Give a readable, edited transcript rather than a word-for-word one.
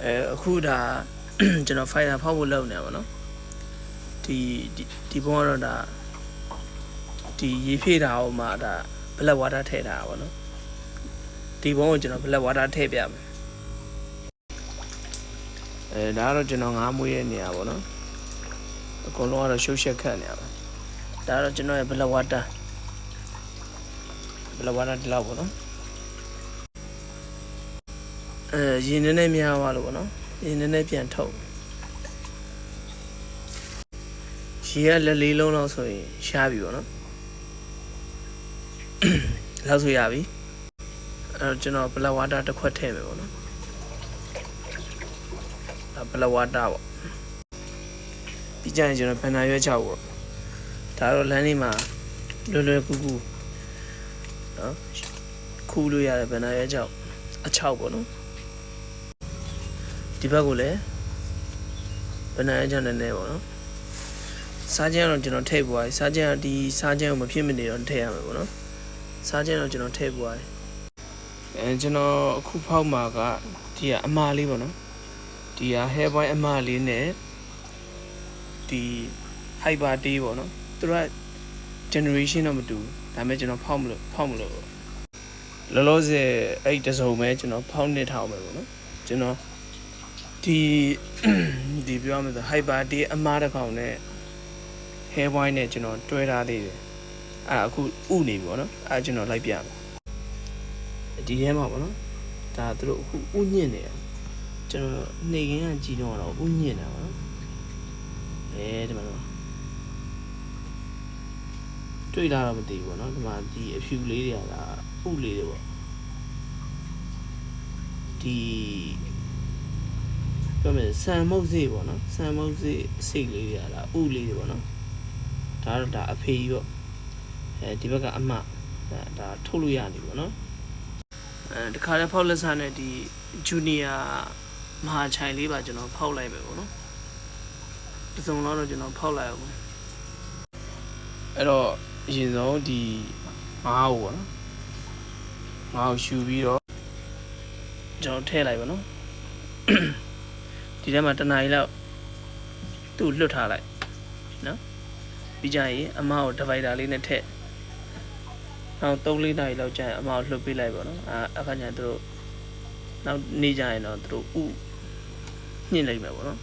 အခုဒါကျွန်တော် fighter ဖောက်ဖို့လုပ်နေပါတော့ဒီဘုံကတော့ဒါဒီရေဖြည့်တာအောင်မှဒါ black water ထည့်ထားတာပေါ့နော်ဒီဘုံကိုကျွန်တော် black water ထည့်ပြမယ်ဒါကတော့ကျွန်တော်ငါးမွေးရဲ့နေရာပေါ့နော်အကုန်လုံးကတော့ရှုပ်ရှက်ခတ်နေရပါဒါကတော့ကျွန်တော်ရဲ့ black water ဒီလောက်ပေါ့နော်ရေနည်းနည်းများသွားလို့ပေါ့နော်ရေနည်းနည်းပြန်ထုတ်ရေကလက်လေးလုံးလောက်ဆိုရင်ရှားပြီပေါ့နော်လောက်ဆိုရပြီကျွန်တော် black water တစ်ခွက်ထည့်မယ်ပေါ့နော်ဒါ black water ပေါ့ပြီးကြရင်ကျွန်တော်ဘန်နာရွက်ချောက်ပေါ့ဒါတော့လမ်းလေးမှာလွယ်ကူကူနော်ခူးလို့ရတယ်ဘန်နာရွက်ချောက်အချောက်ပေါ့နော်ဒီဘက်ကိုလည်းဘန်နာရွက်ချောက်နည်းနည်းပေါ့နော်စားကြမ်းတော့ကျွန်တော်ထည့်ပွားစားကြမ်းဒီစားကြမ်းကိုမဖြစ်မနေတော့ထည့်ရမယ်ပေါ့နော်စားကြမ်းတော့ကျွန်တော်ထည့်ပွားကျွန်တော်အခုဖောက်မှာကဒီကအမလေးပေါ့နော်ဒီက hair boy အမလေးနဲ့ဒီ hyper tea ပေါ့နော်သူက generation တော့မတူဒါပေမဲ့ကျွန်တော်ဖောက်မလို့လောလောဆယ်အဲ့တစုံပဲကျွန်တော်ဖောက်နေထားအောင်ပဲပေါ့နော်ကျွန်တော်ဒီပြောရမယ်ဆို hyper tea အမတစ်ကောင်နဲ့ hair boy နဲ့ကျွန်တော်တွဲထားသေးတယ်အခုဥနေပြီပေါ့နော်ကျွန်တော်လိုက်ပြမယ်ဒီထဲမှာပေါ့နော်ဒါသူတို့အခုဥညင့်နေတယ်ကျွန်တော်နေခင်းကကြည်တော့ဥညင့်တာပေါ့နော်ဒီမှာတော့တွေ့လာတော့မသိဘူးပေါ့နော်ဒီမှာဒီအဖြူလေးတွေကလာဥလေးတွေပေါ့ဒီပြောမယ်ဆန်မုတ်စေးပေါ့နော်ဆန်မုတ်စေးစိတ်လေးတွေကလာဥလေးတွေပေါ့နော်ဒါတော့ဒါအဖေကြီးပေါ့ဒီဘက်ကအမဒါထုတ်လို့ရနေပြီပေါ့နော်တခါလဲဖောက်လက်စားနဲ့ဒီဂျူနီယာမဟာချိုင်လေးပါကျွန်တော်ဖောက်လိုက်ပဲပေါ့နော်ပစုံတော့ကျွန်တော်ဖောက်လိုက်အောင်အဲ့တော့အရင်ဆုံးဒီငါးကိုပေါ့နော်ငါးကိုရှူပြီးတော့ကျွန်တော်ထည့်လိုက်ပါနော်ဒီထဲမှာတနားရီလောက်သူ့လွတ်ထားလိုက်နော်ပြီးကြရင်အမကို divider လေးနဲ့ထည့်နောက်3-4နာရီလောက်ကြာရင်အမကိုလှုပ်ပေးလိုက်ပါတော့အခါကျရင်သူတို့နောက်နေကြရင်တော့သူတို့ညှင့်လိုက်မယ်ပေါ့နော်